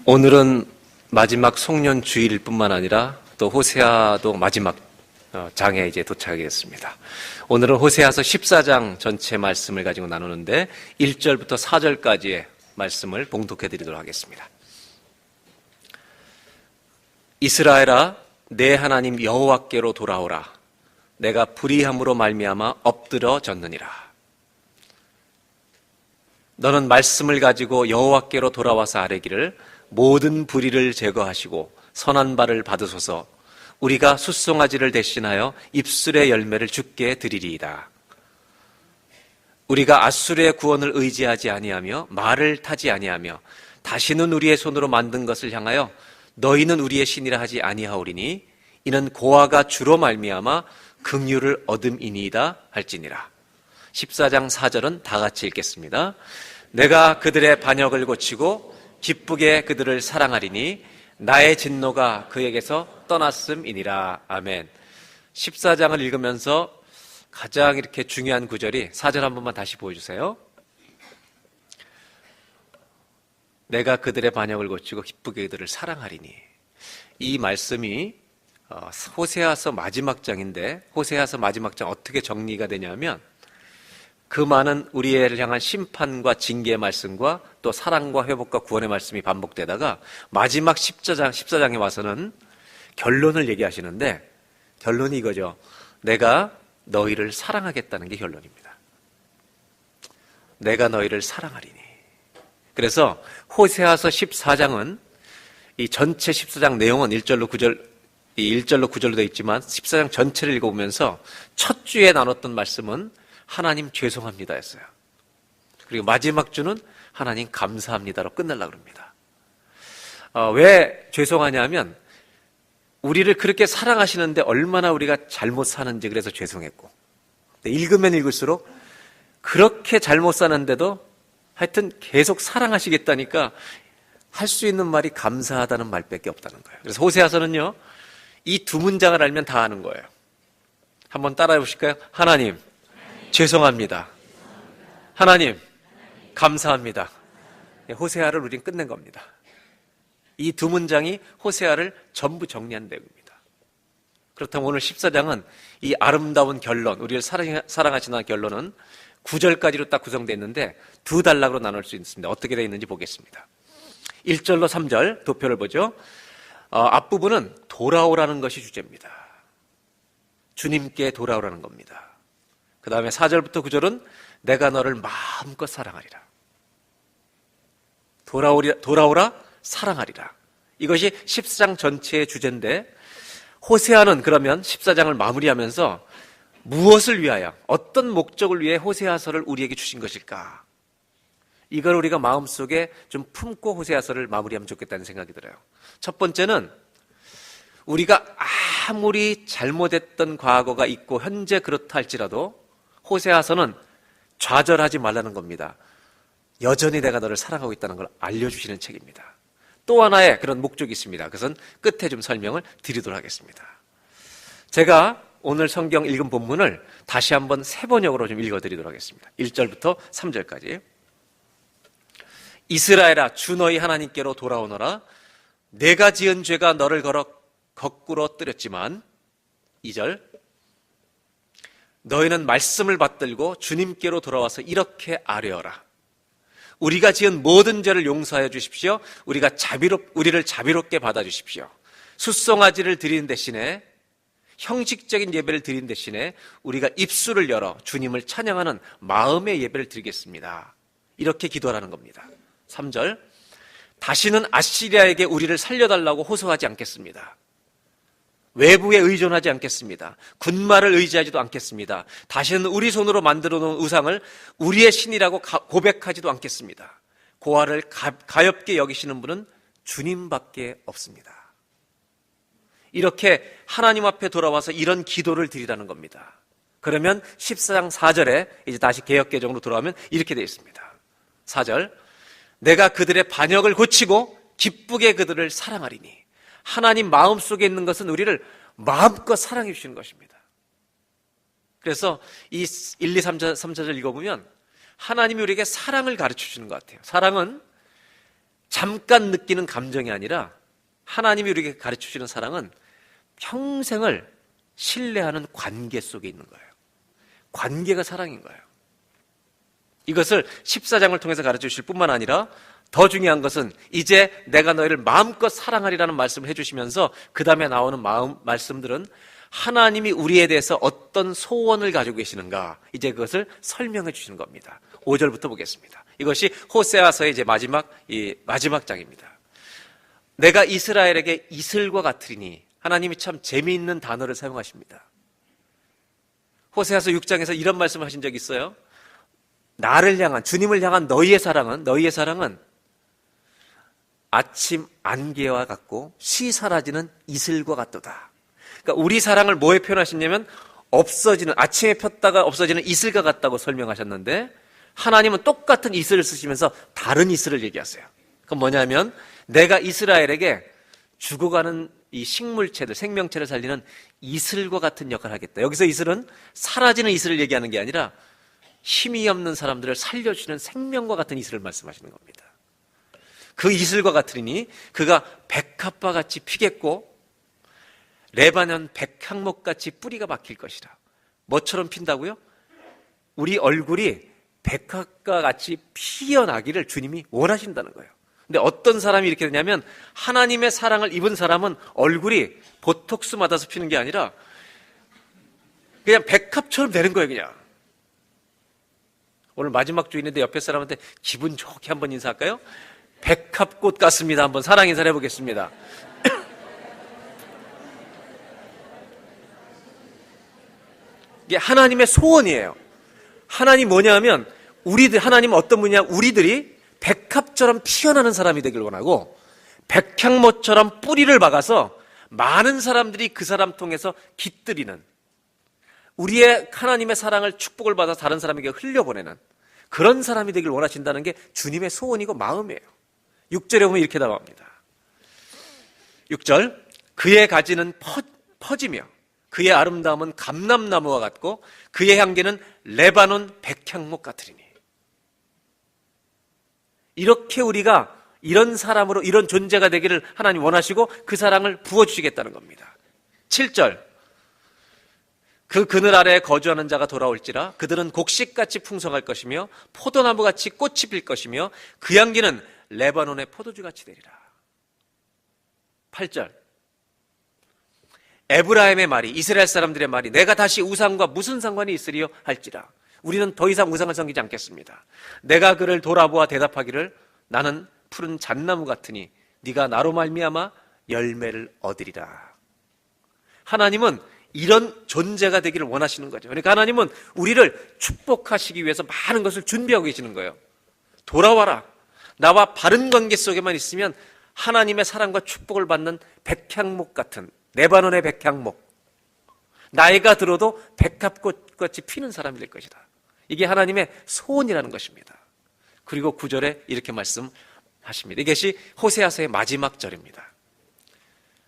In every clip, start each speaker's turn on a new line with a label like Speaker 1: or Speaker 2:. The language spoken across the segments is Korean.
Speaker 1: 오늘은 마지막 송년 주일일 뿐만 아니라 또 호세아도 마지막 장에 이제 도착하게 됐습니다. 오늘은 호세아서 14장 전체 말씀을 가지고 나누는데 1절부터 4절까지의 말씀을 봉독해 드리도록 하겠습니다. 이스라엘아, 내 하나님 여호와께로 돌아오라. 내가 불의함으로 말미암아 엎드러졌느니라. 너는 말씀을 가지고 여호와께로 돌아와서 아뢰기를 모든 불의를 제거하시고 선한 바를 받으소서. 우리가 숫송아지를 대신하여 입술의 열매를 주께 드리리이다. 우리가 앗술의 구원을 의지하지 아니하며 말을 타지 아니하며 다시는 우리의 손으로 만든 것을 향하여 너희는 우리의 신이라 하지 아니하오리니 이는 고아가 주로 말미암아 긍휼을 얻음이니이다 할지니라. 14장 4절은 다 같이 읽겠습니다. 내가 그들의 반역을 고치고 기쁘게 그들을 사랑하리니 나의 진노가 그에게서 떠났음이니라. 아멘. 14장을 읽으면서 가장 이렇게 중요한 구절이 4절 한 번만 다시 보여주세요. 내가 그들의 반역을 고치고 기쁘게 그들을 사랑하리니. 이 말씀이 호세아서 마지막 장인데, 호세아서 마지막 장 어떻게 정리가 되냐면 그 많은 우리를 향한 심판과 징계의 말씀과 또 사랑과 회복과 구원의 말씀이 반복되다가 마지막 14장에 와서는 결론을 얘기하시는데, 결론이 이거죠. 내가 너희를 사랑하겠다는 게 결론입니다. 내가 너희를 사랑하리니. 그래서 호세아서 14장은 이 전체 14장 내용은 1절로 9절로 되어 있지만 14장 전체를 읽어보면서 첫 주에 나눴던 말씀은 하나님 죄송합니다 였어요. 그리고 마지막 주는 하나님 감사합니다로 끝내려고 합니다. 왜 죄송하냐면 우리를 그렇게 사랑하시는데 얼마나 우리가 잘못 사는지 그래서 죄송했고, 읽으면 읽을수록 그렇게 잘못 사는데도 하여튼 계속 사랑하시겠다니까 할 수 있는 말이 감사하다는 말밖에 없다는 거예요. 그래서 호세아서는요, 이 두 문장을 알면 다 아는 거예요. 한번 따라해 보실까요? 하나님 죄송합니다. 하나님 감사합니다. 호세아를 우린 끝낸 겁니다. 이 두 문장이 호세아를 전부 정리한 내용입니다. 그렇다면 오늘 14장은 이 아름다운 결론, 우리를 사랑하시는 결론은 9절까지로 딱 구성되어 있는데 두 단락으로 나눌 수 있습니다. 어떻게 되어 있는지 보겠습니다. 1절로 3절 도표를 보죠. 앞부분은 돌아오라는 것이 주제입니다. 주님께 돌아오라는 겁니다. 그 다음에 4절부터 9절은 내가 너를 마음껏 사랑하리라. 돌아오라 사랑하리라. 이것이 14장 전체의 주제인데, 호세아는 그러면 14장을 마무리하면서 무엇을 위하여, 어떤 목적을 위해 호세아서를 우리에게 주신 것일까? 이걸 우리가 마음속에 좀 품고 호세아서를 마무리하면 좋겠다는 생각이 들어요. 첫 번째는 우리가 아무리 잘못했던 과거가 있고 현재 그렇다 할지라도 호세아서는 좌절하지 말라는 겁니다. 여전히 내가 너를 사랑하고 있다는 걸 알려주시는 책입니다. 또 하나의 그런 목적이 있습니다. 그것은 끝에 좀 설명을 드리도록 하겠습니다. 제가 오늘 성경 읽은 본문을 다시 한번 세 번역으로 좀 읽어드리도록 하겠습니다. 1절부터 3절까지. 이스라엘아, 주 너희 하나님께로 돌아오너라. 내가 지은 죄가 너를 거꾸로 뜨렸지만. 2절. 너희는 말씀을 받들고 주님께로 돌아와서 이렇게 아뢰어라. 우리가 지은 모든 죄를 용서하여 주십시오. 우리를 자비롭게 받아주십시오. 숫송아지를 드리는 대신에, 형식적인 예배를 드리는 대신에 우리가 입술을 열어 주님을 찬양하는 마음의 예배를 드리겠습니다. 이렇게 기도하라는 겁니다. 3절. 다시는 아시리아에게 우리를 살려달라고 호소하지 않겠습니다. 외부에 의존하지 않겠습니다. 군마를 의지하지도 않겠습니다. 다시는 우리 손으로 만들어 놓은 우상을 우리의 신이라고 고백하지도 않겠습니다. 고아를 가엾게 여기시는 분은 주님밖에 없습니다. 이렇게 하나님 앞에 돌아와서 이런 기도를 드리라는 겁니다. 그러면 14장 4절에 이제 다시 개역개정으로 돌아오면 이렇게 되어 있습니다. 4절. 내가 그들의 반역을 고치고 기쁘게 그들을 사랑하리니. 하나님 마음속에 있는 것은 우리를 마음껏 사랑해 주시는 것입니다. 그래서 이 1, 2, 3, 4절 읽어보면 하나님이 우리에게 사랑을 가르쳐 주시는 것 같아요. 사랑은 잠깐 느끼는 감정이 아니라 하나님이 우리에게 가르쳐 주시는 사랑은 평생을 신뢰하는 관계 속에 있는 거예요. 관계가 사랑인 거예요. 이것을 14장을 통해서 가르쳐 주실 뿐만 아니라 더 중요한 것은 이제 내가 너희를 마음껏 사랑하리라는 말씀을 해주시면서 그 다음에 나오는 말씀들은 하나님이 우리에 대해서 어떤 소원을 가지고 계시는가, 이제 그것을 설명해 주시는 겁니다. 5절부터 보겠습니다. 이것이 호세아서의 이제 마지막 장입니다. 내가 이스라엘에게 이슬과 같으리니, 하나님이 참 재미있는 단어를 사용하십니다. 호세아서 6장에서 이런 말씀을 하신 적이 있어요. 나를 향한, 주님을 향한 너희의 사랑은 아침 안개와 같고 쉬 사라지는 이슬과 같도다. 그러니까 우리 사랑을 뭐에 표현하시냐면 없어지는, 아침에 폈다가 없어지는 이슬과 같다고 설명하셨는데, 하나님은 똑같은 이슬을 쓰시면서 다른 이슬을 얘기하세요. 그건 뭐냐면 내가 이스라엘에게 죽어가는 이 식물체들, 생명체를 살리는 이슬과 같은 역할을 하겠다. 여기서 이슬은 사라지는 이슬을 얘기하는 게 아니라 힘이 없는 사람들을 살려주는 생명과 같은 이슬을 말씀하시는 겁니다. 그 이슬과 같으니 그가 백합과 같이 피겠고 레바논 백향목같이 뿌리가 박힐 것이라. 뭐처럼 핀다고요? 우리 얼굴이 백합과 같이 피어나기를 주님이 원하신다는 거예요. 근데 어떤 사람이 이렇게 되냐면 하나님의 사랑을 입은 사람은 얼굴이 보톡스 맞아서 피는 게 아니라 그냥 백합처럼 되는 거예요. 그냥. 오늘 마지막 주인인데 옆에 사람한테 기분 좋게 한번 인사할까요? 백합꽃 같습니다. 한번 사랑 인사를 해보겠습니다. 이게 하나님의 소원이에요. 하나님 뭐냐면 하나님은 어떤 분이냐, 우리들이 백합처럼 피어나는 사람이 되길 원하고 백향목처럼 뿌리를 박아서 많은 사람들이 그 사람 통해서 깃들이는, 우리의 하나님의 사랑을, 축복을 받아 다른 사람에게 흘려보내는 그런 사람이 되길 원하신다는 게 주님의 소원이고 마음이에요. 6절에 보면 이렇게 나옵니다. 6절, 그의 가지는 퍼지며 그의 아름다움은 감람나무와 같고 그의 향기는 레바논 백향목 같으리니. 이렇게 우리가 이런 사람으로, 이런 존재가 되기를 하나님 원하시고 그 사랑을 부어주시겠다는 겁니다. 7절, 그 그늘 아래에 거주하는 자가 돌아올지라 그들은 곡식같이 풍성할 것이며 포도나무같이 꽃이 필 것이며 그 향기는 레바논의 포도주같이 되리라. 8절, 에브라임의 말이, 이스라엘 사람들의 말이 내가 다시 우상과 무슨 상관이 있으리요 할지라. 우리는 더 이상 우상을 섬기지 않겠습니다. 내가 그를 돌아보아 대답하기를 나는 푸른 잣나무 같으니 네가 나로 말미암아 열매를 얻으리라. 하나님은 이런 존재가 되기를 원하시는 거죠. 그러니까 하나님은 우리를 축복하시기 위해서 많은 것을 준비하고 계시는 거예요. 돌아와라. 나와 바른 관계 속에만 있으면 하나님의 사랑과 축복을 받는 백향목 같은, 레바논의 백향목, 나이가 들어도 백합꽃같이 피는 사람이 될 것이다. 이게 하나님의 소원이라는 것입니다. 그리고 9절에 이렇게 말씀하십니다. 이것이 호세아서의 마지막 절입니다.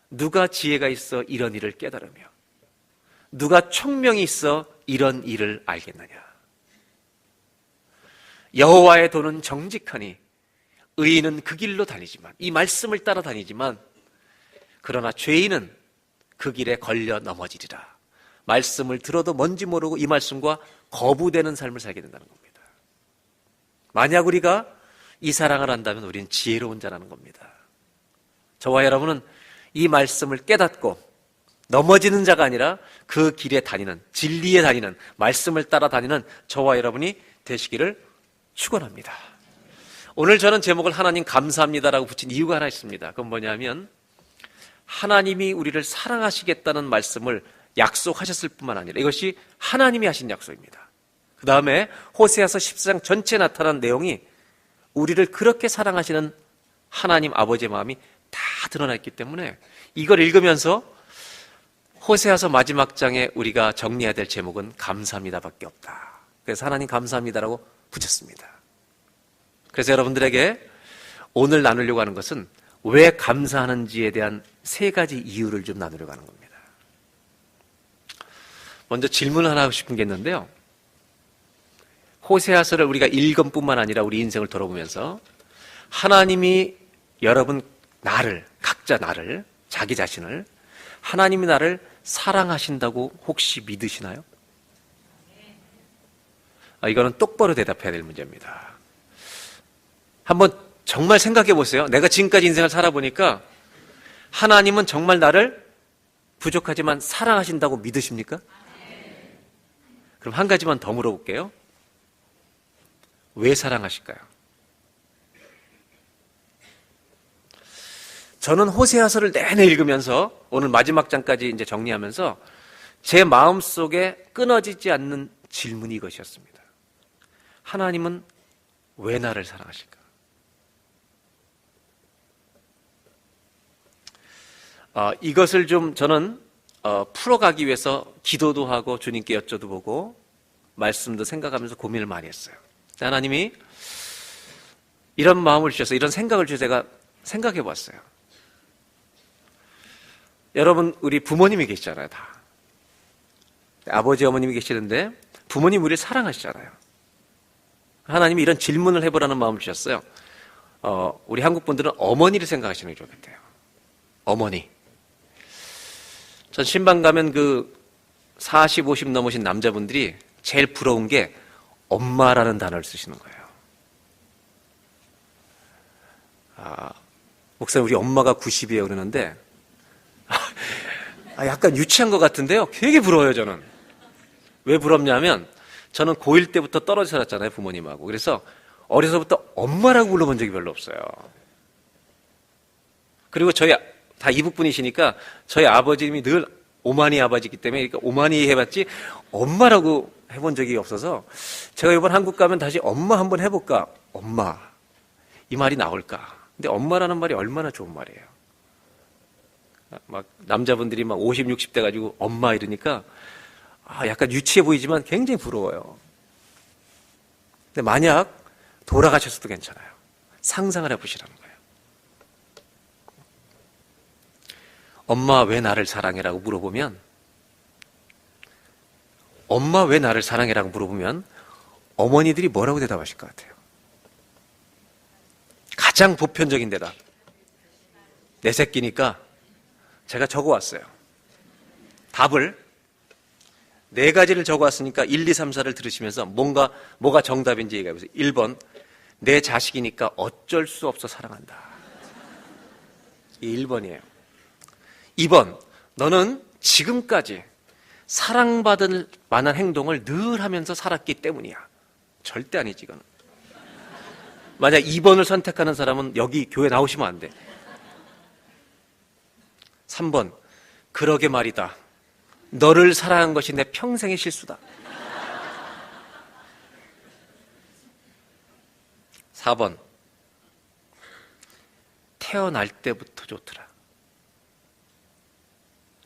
Speaker 1: 누가 지혜가 있어 이런 일을 깨달으며 누가 총명이 있어 이런 일을 알겠느냐. 여호와의 도는 정직하니 의인은 그 길로 다니지만, 이 말씀을 따라 다니지만 그러나 죄인은 그 길에 걸려 넘어지리라. 말씀을 들어도 뭔지 모르고 이 말씀과 거부되는 삶을 살게 된다는 겁니다. 만약 우리가 이 사랑을 한다면 우리는 지혜로운 자라는 겁니다. 저와 여러분은 이 말씀을 깨닫고 넘어지는 자가 아니라 그 길에 다니는, 진리에 다니는, 말씀을 따라 다니는 저와 여러분이 되시기를 축원합니다. 오늘 저는 제목을 하나님 감사합니다라고 붙인 이유가 하나 있습니다. 그건 뭐냐면 하나님이 우리를 사랑하시겠다는 말씀을 약속하셨을 뿐만 아니라 이것이 하나님이 하신 약속입니다. 그 다음에 호세아서 14장 전체에 나타난 내용이 우리를 그렇게 사랑하시는 하나님 아버지의 마음이 다 드러나 있기 때문에 이걸 읽으면서 호세아서 마지막 장에 우리가 정리해야 될 제목은 감사합니다밖에 없다. 그래서 하나님 감사합니다라고 붙였습니다. 그래서 여러분들에게 오늘 나누려고 하는 것은 왜 감사하는지에 대한 3가지 이유를 좀 나누려고 하는 겁니다. 먼저 질문을 하나 하고 싶은 게 있는데요. 호세아서를 우리가 읽은 뿐만 아니라 우리 인생을 돌아보면서 하나님이 여러분 각자 나를, 자기 자신을 하나님이 나를 사랑하신다고 혹시 믿으시나요? 이거는 똑바로 대답해야 될 문제입니다. 한번 정말 생각해 보세요. 내가 지금까지 인생을 살아보니까 하나님은 정말 나를 부족하지만 사랑하신다고 믿으십니까? 그럼 한 가지만 더 물어볼게요. 왜 사랑하실까요? 저는 호세아서를 내내 읽으면서 오늘 마지막 장까지 이제 정리하면서 제 마음속에 끊어지지 않는 질문이 이것이었습니다. 하나님은 왜 나를 사랑하실까? 이것을 좀 저는 풀어가기 위해서 기도도 하고 주님께 여쭤도 보고 말씀도 생각하면서 고민을 많이 했어요. 하나님이 이런 마음을 주셔서 이런 생각을 주셔서 제가 생각해 봤어요. 여러분, 우리 부모님이 계시잖아요, 다. 아버지, 어머님이 계시는데 부모님 우리를 사랑하시잖아요. 하나님이 이런 질문을 해보라는 마음을 주셨어요. 우리 한국 분들은 어머니를 생각하시는 게 좋겠대요. 어머니. 전 신방 가면 그 40, 50 넘으신 남자분들이 제일 부러운 게 엄마라는 단어를 쓰시는 거예요. 목사님, 우리 엄마가 90이에요 그러는데 약간 유치한 것 같은데요. 되게 부러워요, 저는. 왜 부럽냐면 저는 고1 때부터 떨어져 살았잖아요, 부모님하고. 그래서 어려서부터 엄마라고 불러본 적이 별로 없어요. 그리고 저희 다 이북분이시니까 저희 아버님이 늘 오마니 아버지이기 때문에 그러니까 오마니 해봤지 엄마라고 해본 적이 없어서 제가 이번 한국 가면 다시 엄마 한번 해볼까? 엄마. 이 말이 나올까? 근데 엄마라는 말이 얼마나 좋은 말이에요. 막 남자분들이 막 50, 60대 가지고 엄마 이러니까 약간 유치해 보이지만 굉장히 부러워요. 근데 만약 돌아가셨어도 괜찮아요. 상상을 해보시라는 거예요. 엄마 왜 나를 사랑해라고 물어보면 엄마 왜 나를 사랑해라고 물어보면 어머니들이 뭐라고 대답하실 것 같아요? 가장 보편적인 대답. 내 새끼니까 제가 적어왔어요. 답을 4가지를 적어왔으니까 1, 2, 3, 4를 들으시면서 뭐가 정답인지 얘기해보세요. 1번, 내 자식이니까 어쩔 수 없어 사랑한다. 이게 1번이에요. 2번, 너는 지금까지 사랑받을 만한 행동을 늘 하면서 살았기 때문이야. 절대 아니지, 이거는. 만약 2번을 선택하는 사람은 여기 교회 나오시면 안 돼. 3번, 그러게 말이다. 너를 사랑한 것이 내 평생의 실수다. 4번, 태어날 때부터 좋더라.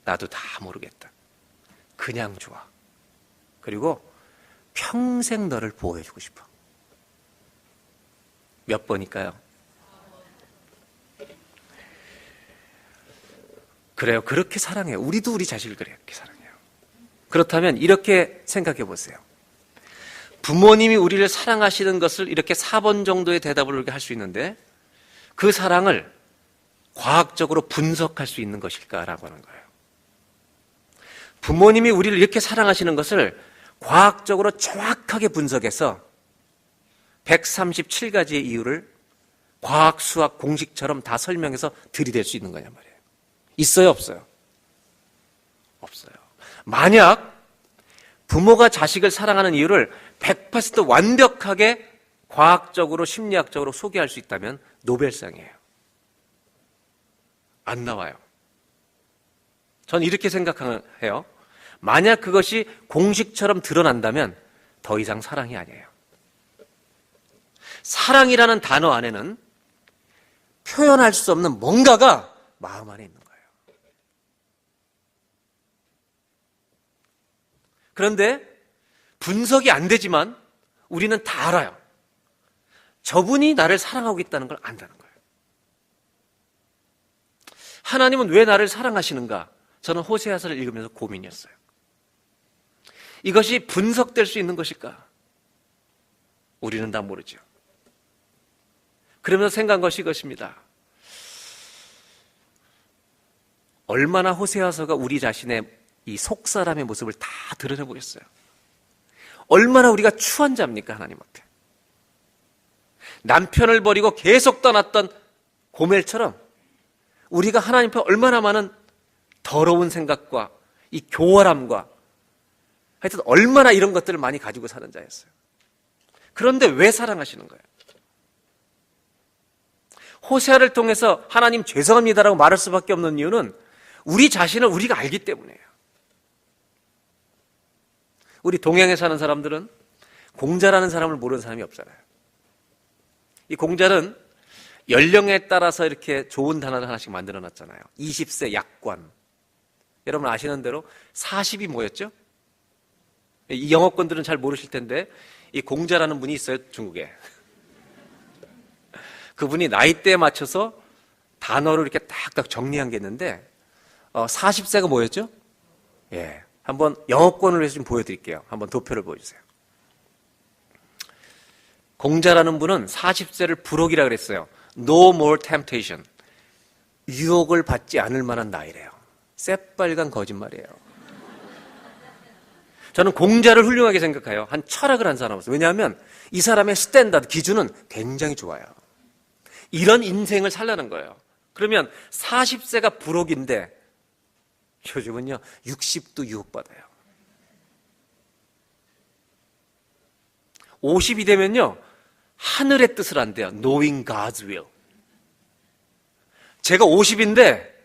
Speaker 1: 나도 다 모르겠다. 그냥 좋아. 그리고 평생 너를 보호해주고 싶어. 몇 번일까요? 그래요. 그렇게 사랑해요. 우리도 우리 자식을 그렇게 사랑해요. 그렇다면 이렇게 생각해 보세요. 부모님이 우리를 사랑하시는 것을 이렇게 4번 정도의 대답을 이렇게 할 수 있는데 그 사랑을 과학적으로 분석할 수 있는 것일까라고 하는 거예요. 부모님이 우리를 이렇게 사랑하시는 것을 과학적으로 정확하게 분석해서 137가지의 이유를 과학, 수학, 공식처럼 다 설명해서 들이댈 수 있는 거냐 말이에요. 있어요, 없어요? 없어요. 만약 부모가 자식을 사랑하는 이유를 100% 완벽하게 과학적으로, 심리학적으로 소개할 수 있다면 노벨상이에요. 안 나와요. 전 이렇게 생각해요. 만약 그것이 공식처럼 드러난다면 더 이상 사랑이 아니에요. 사랑이라는 단어 안에는 표현할 수 없는 뭔가가 마음 안에 있는 거예요. 그런데 분석이 안 되지만 우리는 다 알아요. 저분이 나를 사랑하고 있다는 걸 안다는 거예요. 하나님은 왜 나를 사랑하시는가? 저는 호세아서를 읽으면서 고민이었어요. 이것이 분석될 수 있는 것일까? 우리는 다 모르죠. 그러면서 생각한 것이 이것입니다. 얼마나 호세아서가 우리 자신의 이 속사람의 모습을 다 드러내보겠어요. 얼마나 우리가 추한 자입니까, 하나님 앞에. 남편을 버리고 계속 떠났던 고멜처럼 우리가 하나님 앞에 얼마나 많은 더러운 생각과 이 교활함과 하여튼 얼마나 이런 것들을 많이 가지고 사는 자였어요. 그런데 왜 사랑하시는 거예요? 호세아를 통해서 하나님 죄송합니다라고 말할 수밖에 없는 이유는 우리 자신을 우리가 알기 때문이에요. 우리 동양에 사는 사람들은 공자라는 사람을 모르는 사람이 없잖아요. 이 공자는 연령에 따라서 이렇게 좋은 단어를 하나씩 만들어 놨잖아요. 20세 약관. 여러분 아시는 대로 40이 뭐였죠? 이 영어권들은 잘 모르실 텐데 이 공자라는 분이 있어요, 중국에. 그분이 나이대에 맞춰서 단어를 이렇게 딱딱 정리한 게 있는데 40세가 뭐였죠? 예, 한번 영어권을 해서 좀 보여드릴게요. 한번 도표를 보여주세요. 공자라는 분은 40세를 불혹이라 그랬어요. No more temptation. 유혹을 받지 않을 만한 나이래요. 새빨간 거짓말이에요. 저는 공자를 훌륭하게 생각해요. 한 철학을 한 사람으로서. 왜냐하면 이 사람의 스탠다드, 기준은 굉장히 좋아요. 이런 인생을 살라는 거예요. 그러면 40세가 불혹인데 요즘은요 60도 유혹받아요. 50이 되면요 하늘의 뜻을 안대요. Knowing God's will. 제가 50인데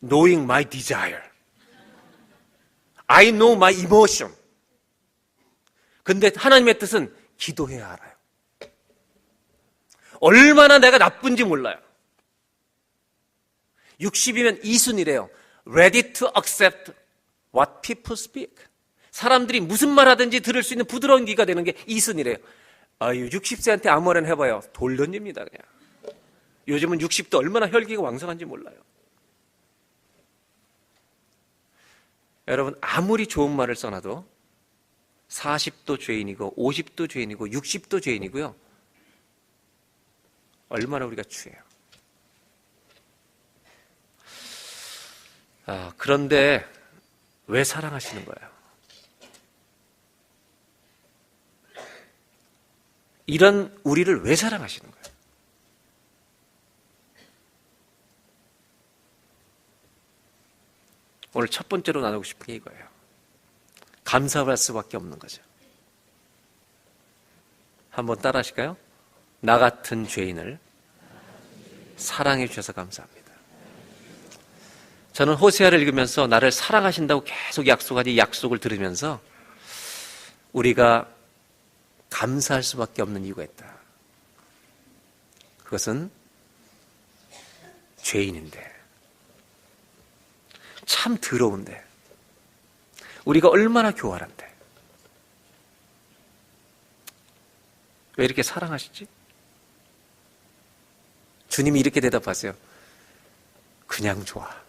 Speaker 1: Knowing my desire. I know my emotion. 근데 하나님의 뜻은 기도해야 알아요. 얼마나 내가 나쁜지 몰라요. 60이면 이순이래요. Ready to accept what people speak. 사람들이 무슨 말 하든지 들을 수 있는 부드러운 귀가 되는 게 이순이래요. 60세한테 아무 말이나 해봐요. 돌던집니다 그냥. 요즘은 60도 얼마나 혈기가 왕성한지 몰라요. 여러분 아무리 좋은 말을 써놔도 40도 죄인이고 50도 죄인이고 60도 죄인이고요. 얼마나 우리가 취해요. 그런데 왜 사랑하시는 거예요? 이런 우리를 왜 사랑하시는 거예요? 오늘 첫 번째로 나누고 싶은 게 이거예요. 감사할 수밖에 없는 거죠. 한번 따라 하실까요? 나 같은 죄인을 사랑해 주셔서 감사합니다. 저는 호세아를 읽으면서 나를 사랑하신다고 계속 약속하니 이 약속을 들으면서 우리가 감사할 수밖에 없는 이유가 있다. 그것은 죄인인데, 참 더러운데, 우리가 얼마나 교활한데 왜 이렇게 사랑하시지? 주님이 이렇게 대답하세요. 그냥 좋아.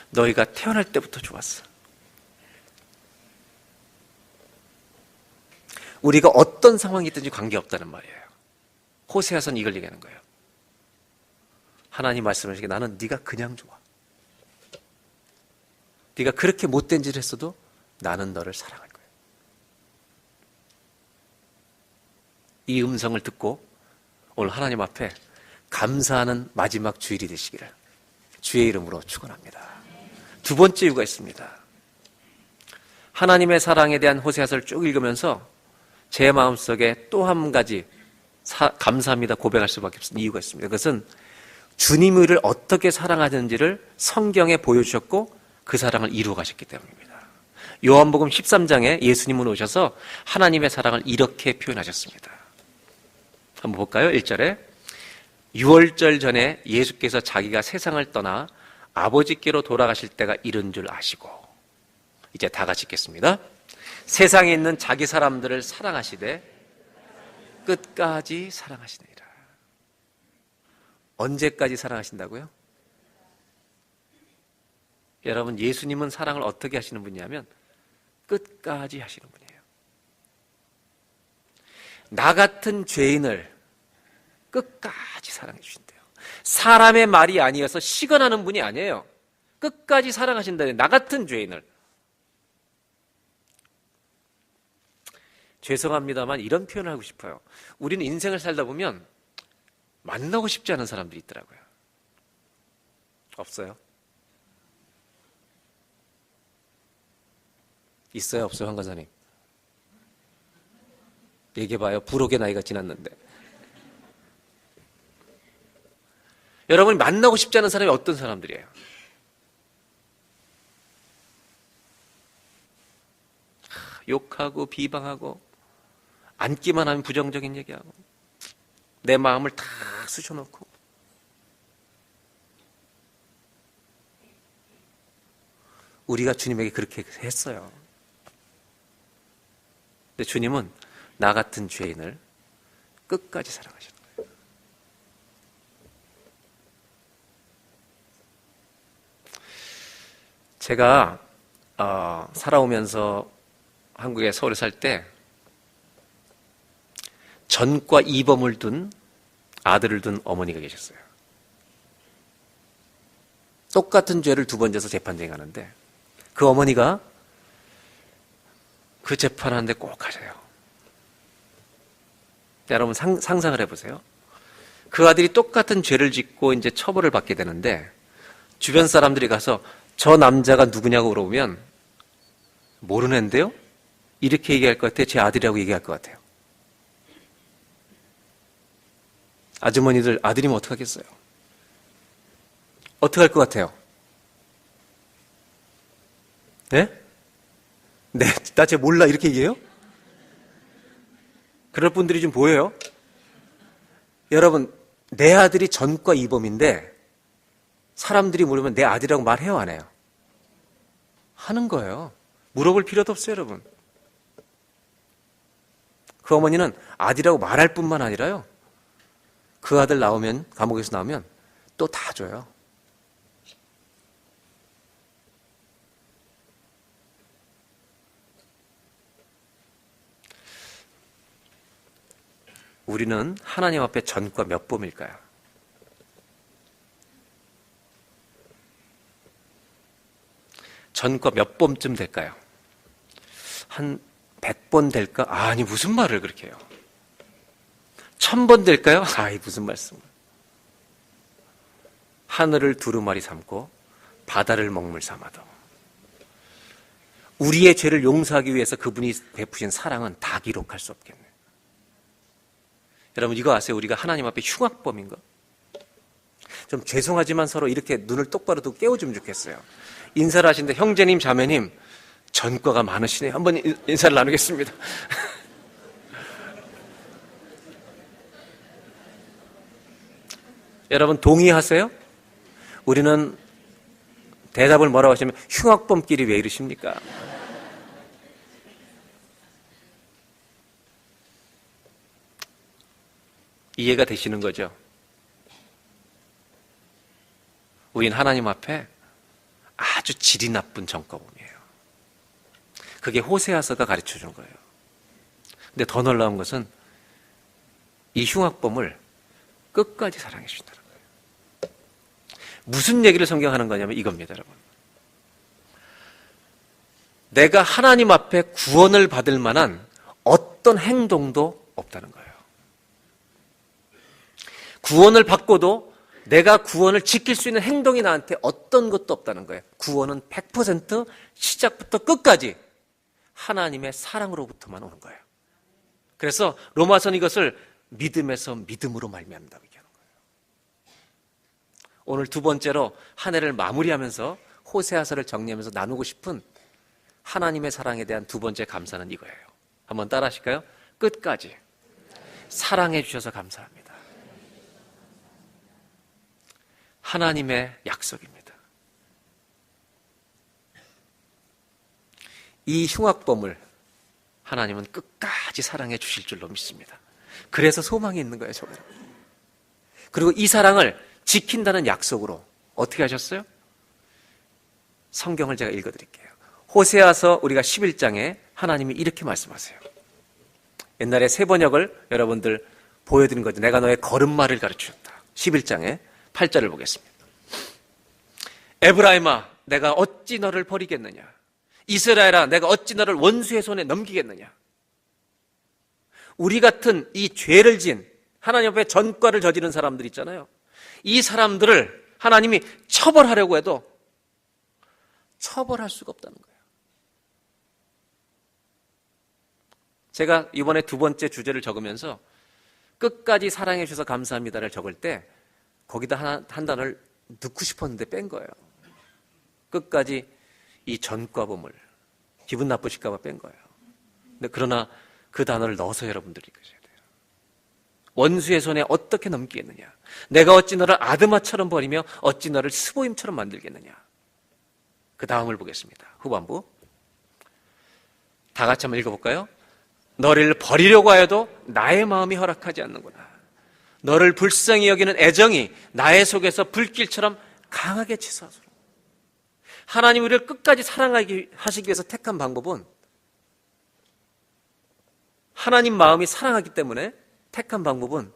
Speaker 1: 너희가 태어날 때부터 좋았어. 우리가 어떤 상황이 있든지 관계없다는 말이에요. 호세아서는 이걸 얘기하는 거예요. 하나님 말씀하시기에 나는 네가 그냥 좋아. 네가 그렇게 못된 짓을 했어도 나는 너를 사랑할 거야. 이 음성을 듣고 오늘 하나님 앞에 감사하는 마지막 주일이 되시기를 주의 이름으로 축원합니다. 두 번째 이유가 있습니다. 하나님의 사랑에 대한 호세아서를 쭉 읽으면서 제 마음속에 또 한 가지 감사합니다 고백할 수밖에 없는 이유가 있습니다. 그것은 주님이 우리를 어떻게 사랑하는지를 성경에 보여주셨고 그 사랑을 이루어 가셨기 때문입니다. 요한복음 13장에 예수님은 오셔서 하나님의 사랑을 이렇게 표현하셨습니다. 한번 볼까요? 1절에 유월절 전에 예수께서 자기가 세상을 떠나 아버지께로 돌아가실 때가 이른 줄 아시고, 이제 다 같이 읽겠습니다. 세상에 있는 자기 사람들을 사랑하시되 끝까지 사랑하시느니라. 언제까지 사랑하신다고요? 여러분, 예수님은 사랑을 어떻게 하시는 분이냐면 끝까지 하시는 분이에요. 나 같은 죄인을 끝까지 사랑해 주신대요. 사람의 말이 아니어서 시건하는 분이 아니에요. 끝까지 사랑하신다는, 나 같은 죄인을. 죄송합니다만 이런 표현을 하고 싶어요. 우리는 인생을 살다 보면 만나고 싶지 않은 사람들이 있더라고요. 없어요? 있어요? 없어요? 황 간사님? 얘기해봐요. 부록의 나이가 지났는데. 여러분이 만나고 싶지 않은 사람이 어떤 사람들이에요? 욕하고 비방하고 앉기만 하면 부정적인 얘기하고 내 마음을 다 쑤셔놓고. 우리가 주님에게 그렇게 했어요. 근데 주님은 나 같은 죄인을 끝까지 사랑하시는 거예요. 제가 살아오면서 한국에 서울에 살 때 전과 이범을 둔 아들을 둔 어머니가 계셨어요. 똑같은 죄를 두 번 져서 재판정에 가는데 그 어머니가 그 재판하는데 꼭 가셔요. 여러분 상상을 해보세요. 그 아들이 똑같은 죄를 짓고 이제 처벌을 받게 되는데 주변 사람들이 가서 저 남자가 누구냐고 물어보면 모르는데요? 이렇게 얘기할 것 같아요. 제 아들이라고 얘기할 것 같아요. 아주머니들 아들이면 어떡하겠어요? 어떻게 할 것 같아요? 네? 네, 나 쟤 몰라 이렇게 얘기해요? 그럴 분들이 좀 보여요? 여러분, 내 아들이 전과 이범인데 사람들이 물으면 내 아들이라고 말해요, 안 해요? 하는 거예요. 물어볼 필요도 없어요, 여러분. 그 어머니는 아들이라고 말할 뿐만 아니라요, 그 아들 나오면, 감옥에서 나오면 또 다 줘요. 우리는 하나님 앞에 전과 몇 범일까요? 전과 몇 범쯤 될까요? 한 100번 될까? 아니, 무슨 말을 그렇게 해요? 1000번 될까요? 아이, 무슨 말씀을. 하늘을 두루마리 삼고 바다를 먹물 삼아도 우리의 죄를 용서하기 위해서 그분이 베푸신 사랑은 다 기록할 수 없겠네요. 여러분, 이거 아세요? 우리가 하나님 앞에 흉악범인 거? 좀 죄송하지만 서로 이렇게 눈을 똑바로 두고 깨워주면 좋겠어요. 인사를 하시는데 형제님, 자매님, 전과가 많으시네요. 한번 인사를 나누겠습니다. 여러분, 동의하세요? 우리는 대답을 뭐라고 하시면 흉악범끼리 왜 이러십니까? 이해가 되시는 거죠? 우린 하나님 앞에 아주 질이 나쁜 전과범이에요. 그게 호세아서가 가르쳐 주는 거예요. 근데 더 놀라운 것은 이 흉악범을 끝까지 사랑해 주신다는 거예요. 무슨 얘기를 성경하는 거냐면 이겁니다, 여러분. 내가 하나님 앞에 구원을 받을 만한 어떤 행동도 없다는 거예요. 구원을 받고도 내가 구원을 지킬 수 있는 행동이 나한테 어떤 것도 없다는 거예요. 구원은 100% 시작부터 끝까지 하나님의 사랑으로부터만 오는 거예요. 그래서 로마서는 이것을 믿음에서 믿음으로 말미암는다고 얘기하는 거예요. 오늘 두 번째로 한 해를 마무리하면서 호세아서를 정리하면서 나누고 싶은 하나님의 사랑에 대한 두 번째 감사는 이거예요. 한번 따라 하실까요? 끝까지 사랑해 주셔서 감사합니다. 하나님의 약속입니다. 이 흉악범을 하나님은 끝까지 사랑해 주실 줄로 믿습니다. 그래서 소망이 있는 거예요, 저는. 그리고 이 사랑을 지킨다는 약속으로 어떻게 하셨어요? 성경을 제가 읽어드릴게요. 호세아서 우리가 11장에 하나님이 이렇게 말씀하세요. 옛날에 새 번역을 여러분들 보여드린 거죠. 내가 너의 걸음마를 가르치셨다. 11장에 8절을 보겠습니다. 에브라임아, 내가 어찌 너를 버리겠느냐? 이스라엘아, 내가 어찌 너를 원수의 손에 넘기겠느냐? 우리 같은 이 죄를 지은 하나님 앞에 전과를 저지른 사람들 있잖아요. 이 사람들을 하나님이 처벌하려고 해도 처벌할 수가 없다는 거예요. 제가 이번에 두 번째 주제를 적으면서 끝까지 사랑해 주셔서 감사합니다를 적을 때 거기다 한 단어를 넣고 싶었는데 뺀 거예요. 끝까지 이 전과범을 기분 나쁘실까 봐 뺀 거예요. 근데 그러나 그 단어를 넣어서 여러분들이 읽으셔야 돼요. 원수의 손에 어떻게 넘기겠느냐? 내가 어찌 너를 아드마처럼 버리며 어찌 너를 스보임처럼 만들겠느냐? 그 다음을 보겠습니다. 후반부. 다 같이 한번 읽어볼까요? 너를 버리려고 하여도 나의 마음이 허락하지 않는구나. 너를 불쌍히 여기는 애정이 나의 속에서 불길처럼 강하게 치솟으라. 하나님 우리를 끝까지 사랑하기 하시기 위해서 택한 방법은 하나님 마음이 사랑하기 때문에 택한 방법은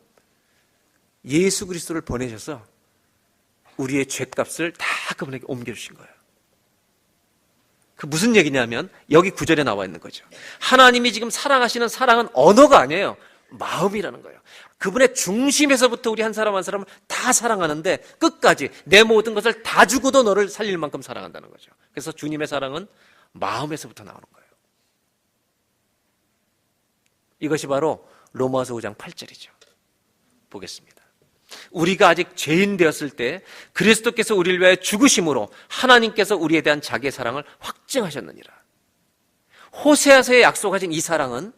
Speaker 1: 예수 그리스도를 보내셔서 우리의 죄값을 다 그분에게 옮겨주신 거예요. 그 무슨 얘기냐면 여기 9절에 나와 있는 거죠. 하나님이 지금 사랑하시는 사랑은 언어가 아니에요. 마음이라는 거예요. 그분의 중심에서부터 우리 한 사람 한 사람을 다 사랑하는데 끝까지 내 모든 것을 다 주고도 너를 살릴 만큼 사랑한다는 거죠. 그래서 주님의 사랑은 마음에서부터 나오는 거예요. 이것이 바로 로마서 5장 8절이죠. 보겠습니다. 우리가 아직 죄인 되었을 때 그리스도께서 우리를 위하여 죽으심으로 하나님께서 우리에 대한 자기의 사랑을 확증하셨느니라. 호세아서에 약속하신 이 사랑은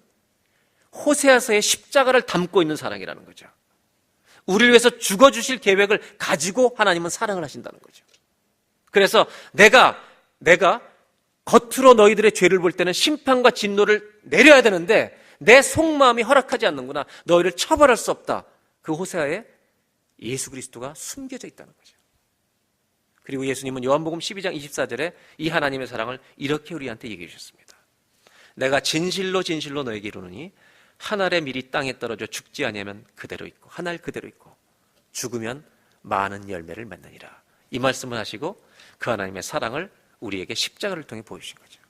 Speaker 1: 호세아서의 십자가를 담고 있는 사랑이라는 거죠. 우리를 위해서 죽어주실 계획을 가지고 하나님은 사랑을 하신다는 거죠. 그래서 내가 겉으로 너희들의 죄를 볼 때는 심판과 진노를 내려야 되는데 내 속마음이 허락하지 않는구나. 너희를 처벌할 수 없다. 그 호세아에 예수 그리스도가 숨겨져 있다는 거죠. 그리고 예수님은 요한복음 12장 24절에 이 하나님의 사랑을 이렇게 우리한테 얘기해 주셨습니다. 내가 진실로 진실로 너에게 이르노니 한 알의 밀이 땅에 떨어져 죽지 아니하면 그대로 있고 한 알 그대로 있고 죽으면 많은 열매를 맺느니라. 이 말씀을 하시고 그 하나님의 사랑을 우리에게 십자가를 통해 보여주신 거죠.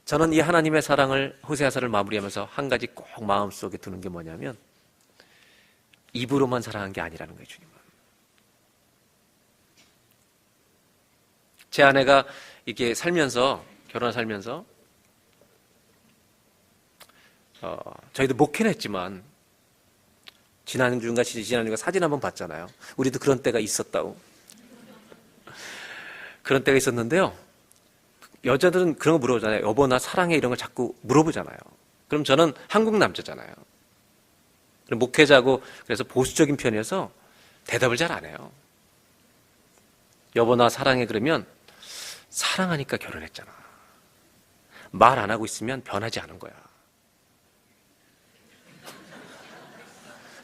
Speaker 1: 저는 이 하나님의 사랑을 호세아서를 마무리하면서 한 가지 꼭 마음속에 두는 게 뭐냐면 입으로만 사랑한 게 아니라는 거예요. 주님은. 제 아내가 이렇게 살면서 결혼 살면서 저희도 목회는 했지만 지난주인가 사진 한번 봤잖아요. 우리도 그런 때가 있었다고. 그런 때가 있었는데요. 여자들은 그런 거 물어보잖아요. 여보 나 사랑해 이런 걸 자꾸 물어보잖아요. 그럼 저는 한국 남자잖아요. 목회자고 그래서 보수적인 편이어서 대답을 잘 안 해요. 여보 나 사랑해 그러면 사랑하니까 결혼했잖아. 말 안 하고 있으면 변하지 않은 거야.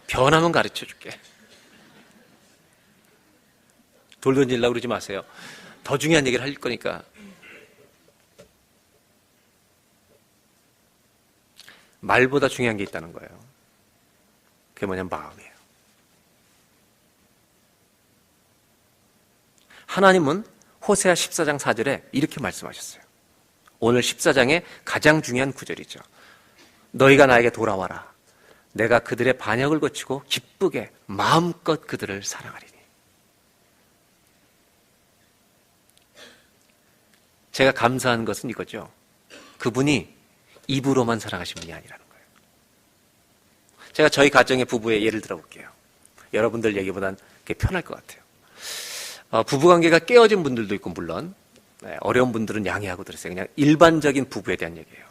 Speaker 1: 변하면 가르쳐 줄게. 돌 던지려고 그러지 마세요. 더 중요한 얘기를 할 거니까. 말보다 중요한 게 있다는 거예요. 그게 뭐냐면 마음이에요. 하나님은 호세아 14장 4절에 이렇게 말씀하셨어요. 오늘 14장의 가장 중요한 구절이죠. 너희가 나에게 돌아와라. 내가 그들의 반역을 고치고 기쁘게 마음껏 그들을 사랑하리니. 제가 감사한 것은 이거죠. 그분이 입으로만 사랑하신 분이 아니라는 거예요. 제가 저희 가정의 부부의 예를 들어볼게요. 여러분들 얘기보단 그게 편할 것 같아요. 부부관계가 깨어진 분들도 있고 물론 어려운 분들은 양해하고 들으세요. 그냥 일반적인 부부에 대한 얘기예요.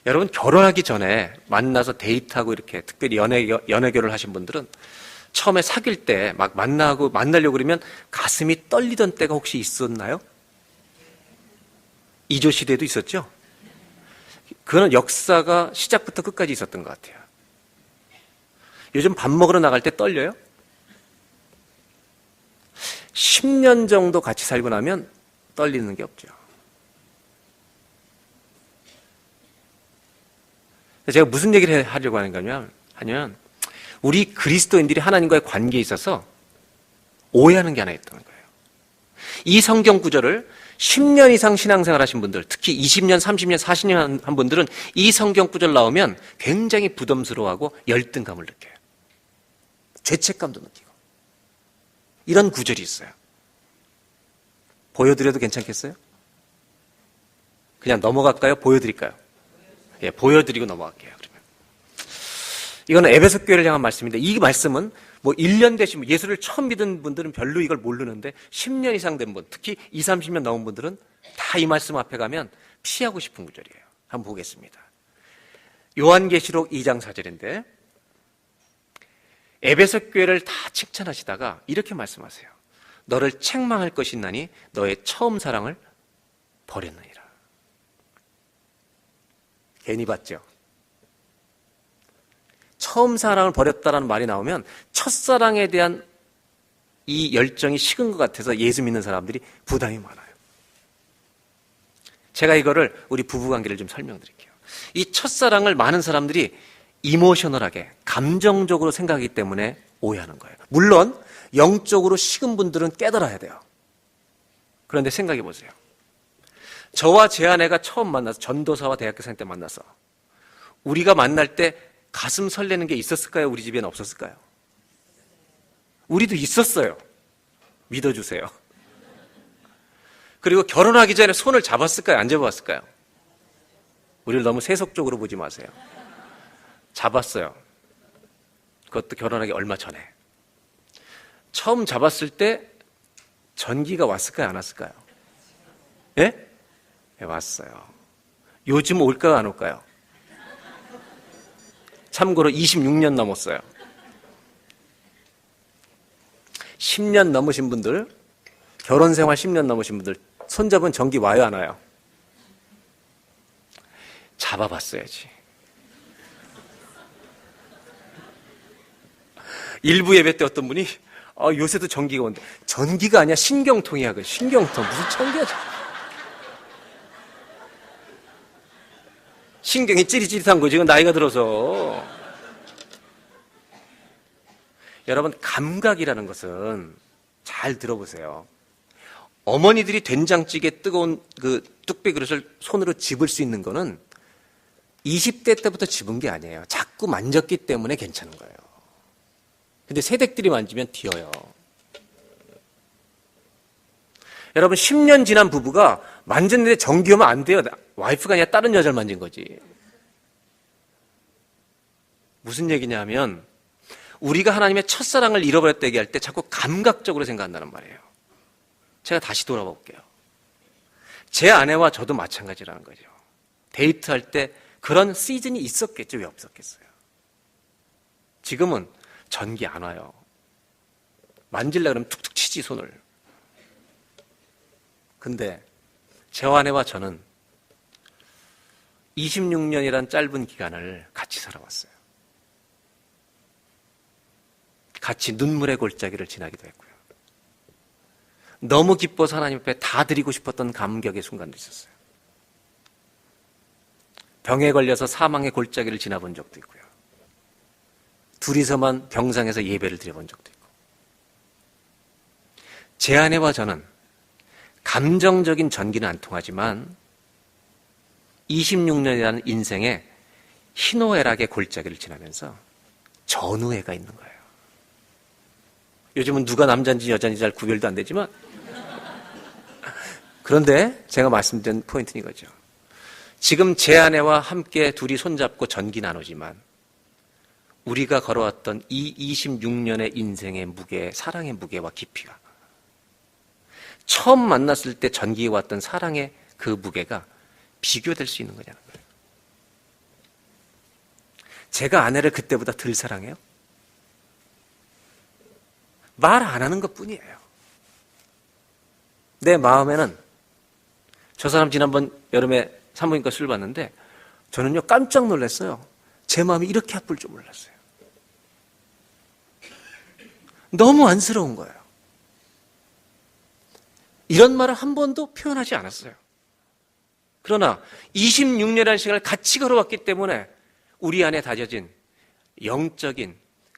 Speaker 1: 여러분 결혼하기 전에 만나서 데이트하고 이렇게 특별히 연애결혼을 하신 분들은 처음에 사귈 때 막 만나려고 그러면 가슴이 떨리던 때가 혹시 있었나요? 이조 시대도 있었죠? 그거는 역사가 시작부터 끝까지 있었던 것 같아요. 요즘 밥 먹으러 나갈 때 떨려요? 10년 정도 같이 살고 나면 떨리는 게 없죠. 제가 무슨 얘기를 하려고 하는 거냐면 우리 그리스도인들이 하나님과의 관계에 있어서 오해하는 게 하나 있다는 거예요. 이 성경 구절을 10년 이상 신앙생활 하신 분들, 특히 20년, 30년, 40년 한 분들은 이 성경 구절 나오면 굉장히 부담스러워하고 열등감을 느껴요. 죄책감도 느끼고. 이런 구절이 있어요. 보여드려도 괜찮겠어요? 그냥 넘어갈까요? 보여드릴까요? 예, 보여드리고 넘어갈게요. 그러면 이거는 에베소 교회를 향한 말씀인데, 이 말씀은 뭐 1년 되신 분, 예수를 처음 믿은 분들은 별로 이걸 모르는데 10년 이상 된 분, 특히 20, 30년 넘은 분들은 다 이 말씀 앞에 가면 피하고 싶은 구절이에요. 한번 보겠습니다. 요한계시록 2장 4절인데 에베소 교회를 다 칭찬하시다가 이렇게 말씀하세요. 너를 책망할 것이 있나니 너의 처음 사랑을 버렸느니라. 괜히 봤죠? 처음 사랑을 버렸다라는 말이 나오면 첫사랑에 대한 이 열정이 식은 것 같아서 예수 믿는 사람들이 부담이 많아요. 제가 이거를 우리 부부관계를 좀 설명드릴게요. 이 첫사랑을 많은 사람들이 이모셔널하게 감정적으로 생각하기 때문에 오해하는 거예요. 물론 영적으로 식은 분들은 깨달아야 돼요. 그런데 생각해 보세요. 저와 제 아내가 처음 만나서, 전도사와 대학교생 때 만나서 우리가 만날 때 가슴 설레는 게 있었을까요? 우리 집에는 없었을까요? 우리도 있었어요. 믿어주세요. 그리고 결혼하기 전에 손을 잡았을까요? 안 잡았을까요? 우리를 너무 세속적으로 보지 마세요. 잡았어요. 그것도 결혼하기 얼마 전에. 처음 잡았을 때 전기가 왔을까요? 안 왔을까요? 예? 네, 왔어요. 요즘 올까요? 안 올까요? 참고로 26년 넘었어요. 10년 넘으신 분들, 결혼 생활 10년 넘으신 분들, 손잡은 전기 와요, 안 와요? 잡아봤어야지. 일부 예배 때 어떤 분이 요새도 전기가 온대. 전기가 아니야, 신경통이야. 그 신경통. 무슨 전기야. 신경이 찌릿찌릿한 거지. 이건 나이가 들어서. 여러분, 감각이라는 것은 잘 들어보세요. 어머니들이 된장찌개 뜨거운 그 뚝배 그릇을 손으로 집을 수 있는 거는 20대 때부터 집은 게 아니에요. 자꾸 만졌기 때문에 괜찮은 거예요. 근데 새댁들이 만지면 튀어요. 여러분, 10년 지난 부부가 만졌는데 전기 오면 안 돼요. 와이프가 아니라 다른 여자를 만진 거지. 무슨 얘기냐면 우리가 하나님의 첫사랑을 잃어버렸다 얘기할 때 자꾸 감각적으로 생각한다는 말이에요. 제가 다시 돌아볼게요. 제 아내와 저도 마찬가지라는 거죠. 데이트할 때 그런 시즌이 있었겠죠. 왜 없었겠어요? 지금은 전기 안 와요. 만질라 그러면 툭툭 치지, 손을. 근데 제 아내와 저는 26년이란 짧은 기간을 같이 살아왔어요. 같이 눈물의 골짜기를 지나기도 했고요. 너무 기뻐서 하나님 앞에 다 드리고 싶었던 감격의 순간도 있었어요. 병에 걸려서 사망의 골짜기를 지나본 적도 있고요. 둘이서만 병상에서 예배를 드려본 적도 있고. 제 아내와 저는 감정적인 전기는 안 통하지만 26년이라는 인생의 희노애락의 골짜기를 지나면서 전우애가 있는 거예요. 요즘은 누가 남자인지 여자인지 잘 구별도 안 되지만, 그런데 제가 말씀드린 포인트는 이거죠. 지금 제 아내와 함께 둘이 손잡고 전기 나누지만 우리가 걸어왔던 이 26년의 인생의 무게, 사랑의 무게와 깊이가 처음 만났을 때 전기에 왔던 사랑의 그 무게가 비교될 수 있는 거냐는 거예요. 제가 아내를 그때보다 덜 사랑해요? 말 안 하는 것 뿐이에요. 내 마음에는 저 사람 지난번 여름에 산부인과 술 봤는데 저는요 깜짝 놀랐어요. 제 마음이 이렇게 아플 줄 몰랐어요. 너무 안쓰러운 거예요. 이런 말을 한 번도 표현하지 않았어요. 그러나 26년이라는 시간을 같이 걸어왔기 때문에 우리 안에 다져진 영적인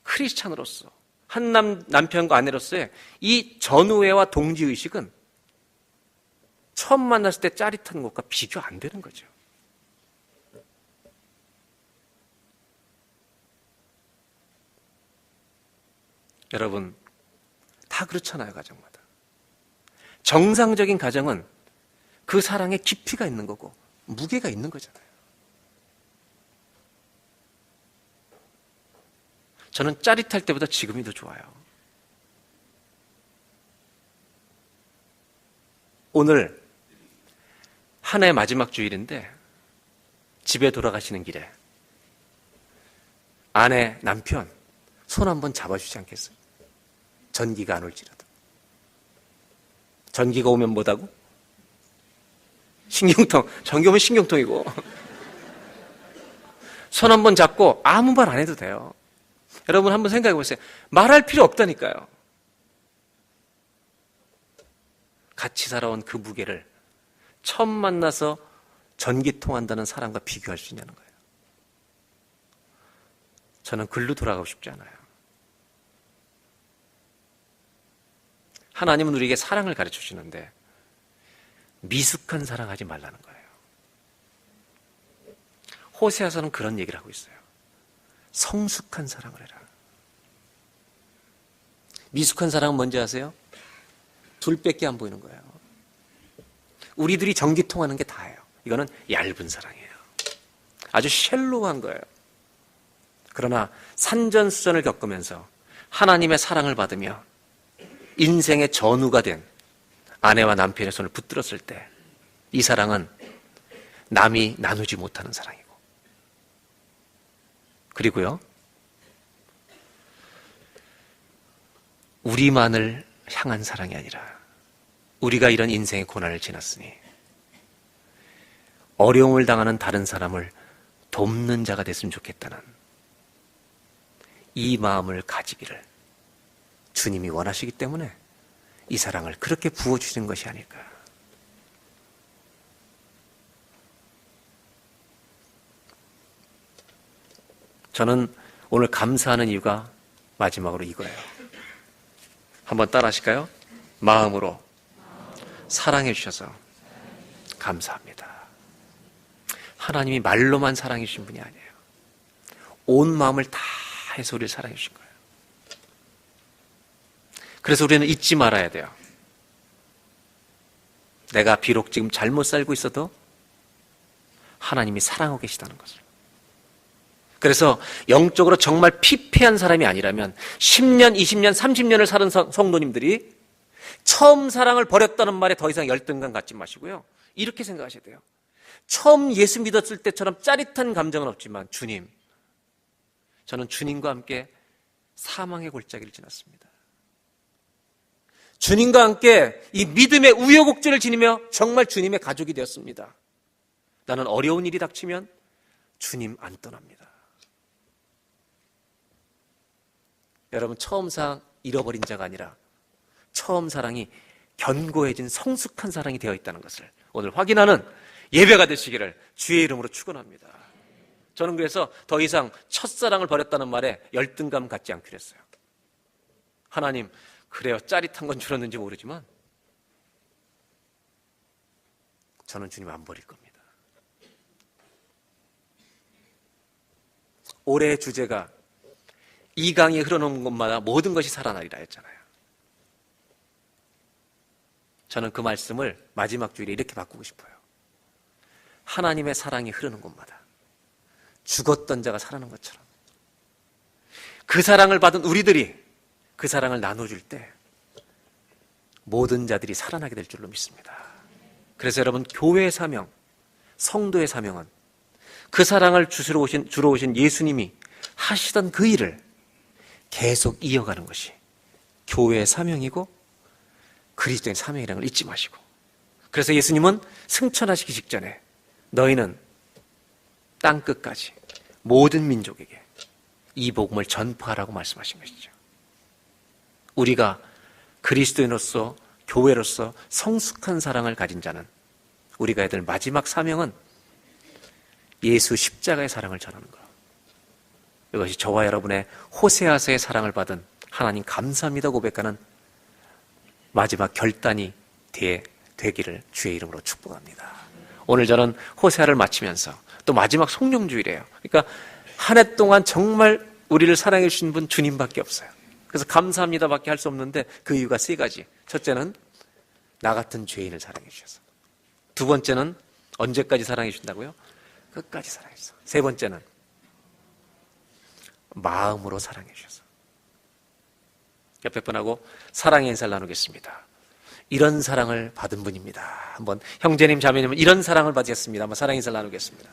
Speaker 1: 크리스찬으로서, 한 남편과 아내로서의 이 전우애와 동지의식은 처음 만났을 때 짜릿한 것과 비교 안 되는 거죠. 여러분, 다 그렇잖아요, 가정마다. 정상적인 가정은 그 사랑에 깊이가 있는 거고 무게가 있는 거잖아요. 저는 짜릿할 때보다 지금이 더 좋아요. 오늘 한 해 마지막 주일인데 집에 돌아가시는 길에 아내, 남편 손 한번 잡아주지 않겠어요? 전기가 안 올지라도. 전기가 오면 뭐다고? 신경통. 전기 오면 신경통이고. 손 한번 잡고 아무 말 안 해도 돼요. 여러분 한번 생각해 보세요. 말할 필요 없다니까요. 같이 살아온 그 무게를 처음 만나서 전기통한다는 사람과 비교할 수 있냐는 거예요. 저는 글로 돌아가고 싶지 않아요. 하나님은 우리에게 사랑을 가르쳐 주시는데 미숙한 사랑하지 말라는 거예요. 호세아서는 그런 얘기를 하고 있어요. 성숙한 사랑을 해라. 미숙한 사랑은 뭔지 아세요? 둘밖에 안 보이는 거예요. 우리들이 전기통하는 게 다예요. 이거는 얇은 사랑이에요. 아주 쉘로한 거예요. 그러나 산전수전을 겪으면서 하나님의 사랑을 받으며 인생의 전우가 된 아내와 남편의 손을 붙들었을 때 이 사랑은 남이 나누지 못하는 사랑이고, 그리고요, 우리만을 향한 사랑이 아니라 우리가 이런 인생의 고난을 지났으니 어려움을 당하는 다른 사람을 돕는 자가 됐으면 좋겠다는 이 마음을 가지기를 주님이 원하시기 때문에 이 사랑을 그렇게 부어주시는 것이 아닐까. 저는 오늘 감사하는 이유가 마지막으로 이거예요. 한번 따라 하실까요? 마음으로 사랑해 주셔서 감사합니다. 하나님이 말로만 사랑해 주신 분이 아니에요. 온 마음을 다 해서 우리를 사랑해 주신 거예요. 그래서 우리는 잊지 말아야 돼요. 내가 비록 지금 잘못 살고 있어도 하나님이 사랑하고 계시다는 것을. 그래서 영적으로 정말 피폐한 사람이 아니라면 10년, 20년, 30년을 사는 성도님들이 처음 사랑을 버렸다는 말에 더 이상 열등감 갖지 마시고요. 이렇게 생각하셔야 돼요. 처음 예수 믿었을 때처럼 짜릿한 감정은 없지만 주님, 저는 주님과 함께 사망의 골짜기를 지났습니다. 주님과 함께 이 믿음의 우여곡절을 지니며 정말 주님의 가족이 되었습니다. 나는 어려운 일이 닥치면 주님 안 떠납니다. 여러분, 처음 사랑 잃어버린 자가 아니라 처음 사랑이 견고해진 성숙한 사랑이 되어 있다는 것을 오늘 확인하는 예배가 되시기를 주의 이름으로 축원합니다. 저는 그래서 더 이상 첫사랑을 버렸다는 말에 열등감 갖지 않기로 했어요. 하나님, 그래요, 짜릿한 건 줄었는지 모르지만 저는 주님 안 버릴 겁니다. 올해의 주제가 이 강이 흐르는 곳마다 모든 것이 살아나리라 했잖아요. 저는 그 말씀을 마지막 주일에 이렇게 바꾸고 싶어요. 하나님의 사랑이 흐르는 곳마다 죽었던 자가 살아난 것처럼 그 사랑을 받은 우리들이 그 사랑을 나눠줄 때 모든 자들이 살아나게 될 줄로 믿습니다. 그래서 여러분, 교회의 사명, 성도의 사명은 그 사랑을 주러 오신 예수님이 하시던 그 일을 계속 이어가는 것이 교회의 사명이고 그리스도의 사명이라는 걸 잊지 마시고, 그래서 예수님은 승천하시기 직전에 너희는 땅끝까지 모든 민족에게 이 복음을 전파하라고 말씀하신 것이죠. 우리가 그리스도인으로서 교회로서 성숙한 사랑을 가진 자는 우리가 해야 될 마지막 사명은 예수 십자가의 사랑을 전하는 것. 이것이 저와 여러분의 호세아서의 사랑을 받은 하나님 감사합니다 고백하는 마지막 결단이 되기를 주의 이름으로 축복합니다. 오늘 저는 호세아를 마치면서 또 마지막 송영주일이에요. 그러니까 한 해 동안 정말 우리를 사랑해 주신 분 주님밖에 없어요. 그래서 감사합니다밖에 할 수 없는데 그 이유가 세 가지. 첫째는 나 같은 죄인을 사랑해 주셔서. 두 번째는 언제까지 사랑해 주신다고요? 끝까지 사랑해 주셔서. 세 번째는 마음으로 사랑해 주셔서. 옆에 분하고 사랑의 인사를 나누겠습니다. 이런 사랑을 받은 분입니다. 한번 형제님 자매님은 이런 사랑을 받으셨습니다. 한번 사랑의 인사를 나누겠습니다.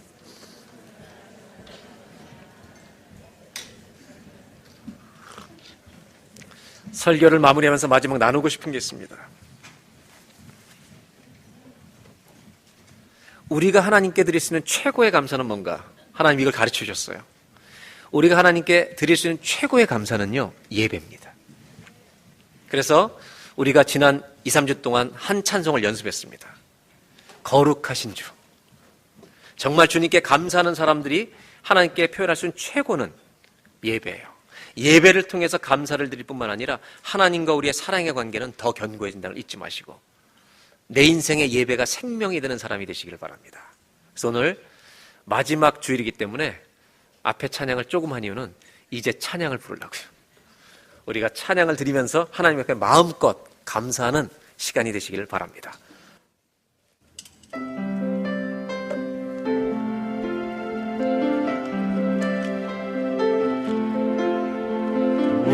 Speaker 1: 설교를 마무리하면서 마지막 나누고 싶은 게 있습니다. 우리가 하나님께 드릴 수 있는 최고의 감사는 뭔가? 하나님 이걸 가르쳐 주셨어요. 우리가 하나님께 드릴 수 있는 최고의 감사는요, 예배입니다. 그래서 우리가 지난 2, 3주 동안 한 찬송을 연습했습니다. 거룩하신 주. 정말 주님께 감사하는 사람들이 하나님께 표현할 수 있는 최고는 예배예요. 예배를 통해서 감사를 드릴 뿐만 아니라 하나님과 우리의 사랑의 관계는 더 견고해진다는 걸 잊지 마시고 내 인생의 예배가 생명이 되는 사람이 되시기를 바랍니다. 그래서 오늘 마지막 주일이기 때문에 앞에 찬양을 조금 한 이유는 이제 찬양을 부르려고요. 우리가 찬양을 드리면서 하나님 앞에 마음껏 감사하는 시간이 되시기를 바랍니다.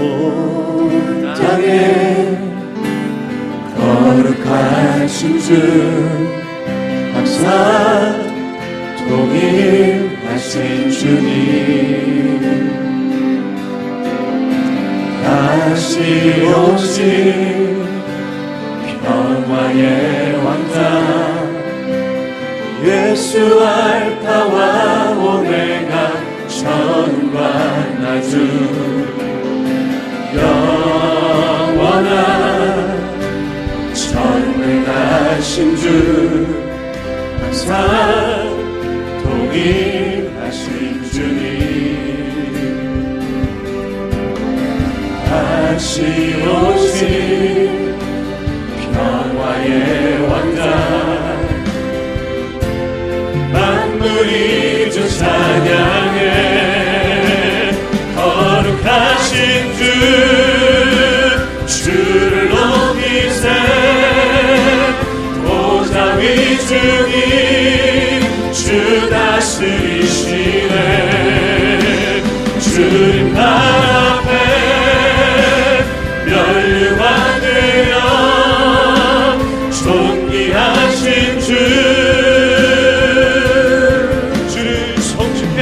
Speaker 2: 온 땅에 거룩하신 주 항상 동일하신 주님 다시 오신 평화의 왕자 예수 알파와 오메가 처음과 나중 영원한 전능하신 주 항상 동일하신 주님 다시 오신 평화의 왕자 만물이 주 찬양해 거룩하신 주 주를 높이세 보좌 위 주님 주 다스리시네 주님 발 앞에 멸류관 되어 존귀하신 주를 송축해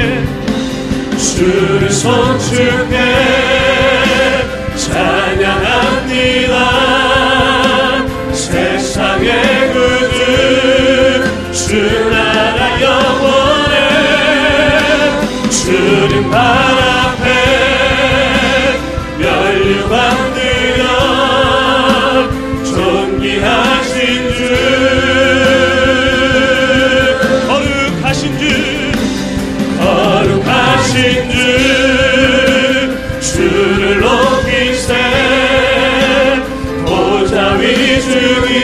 Speaker 2: 주를 송축해 찬양합니다 세상의 구주 주 나라 영원해 주님 발 앞에 멸류관 드려 존귀하신 주 거룩하신 주 거룩하신 주 주를 높이세 보좌 위 주님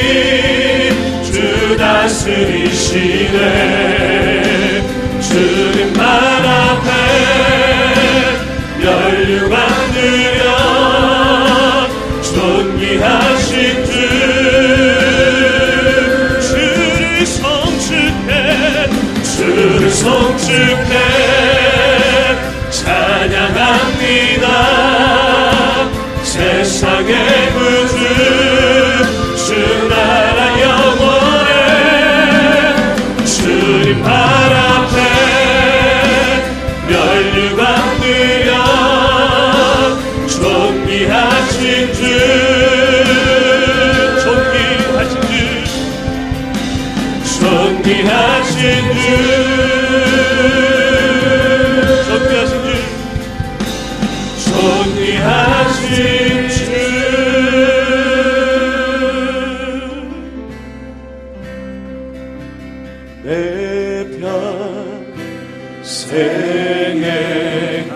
Speaker 2: 주 다스리시네 주님 발 앞에 멸류관 드려 존귀하신 주 주를 송축해 주를 송축해 찬양합니다 세상의 구주 주 나라 영원해 주님 발 앞에 멸류관 드려 존귀하신 주 존귀하신 주 존귀하신 주 존귀하신 주 내 평생의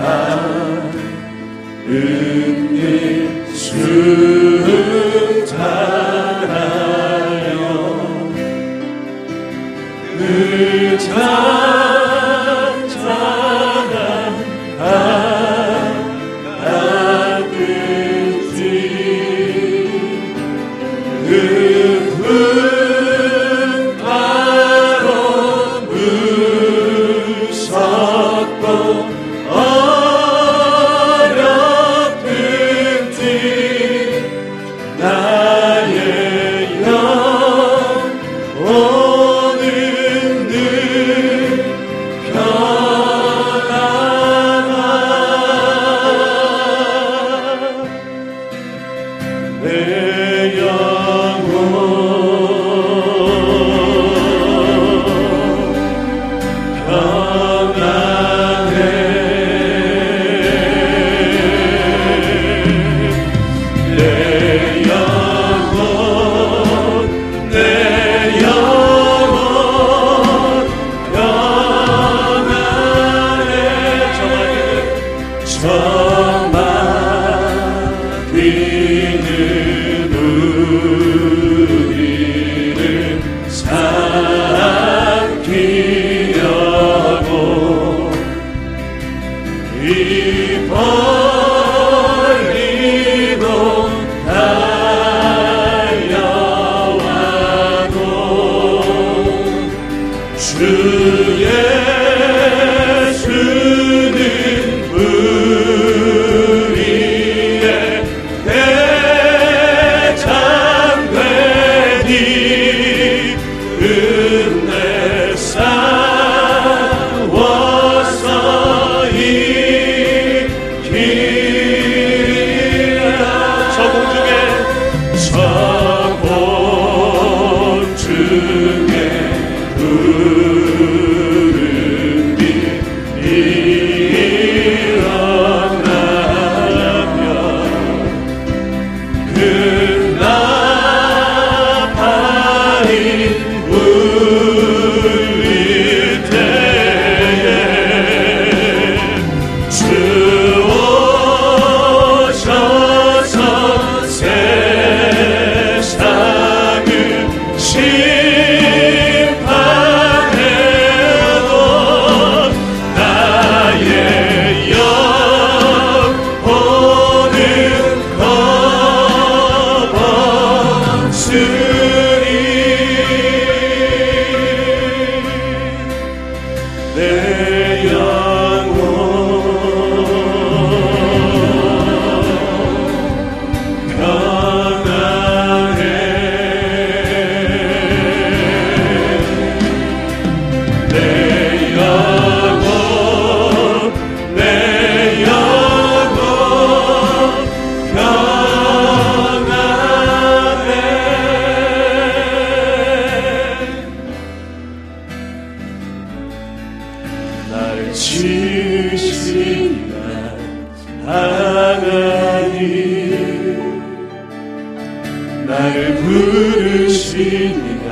Speaker 2: 나를 부르시니가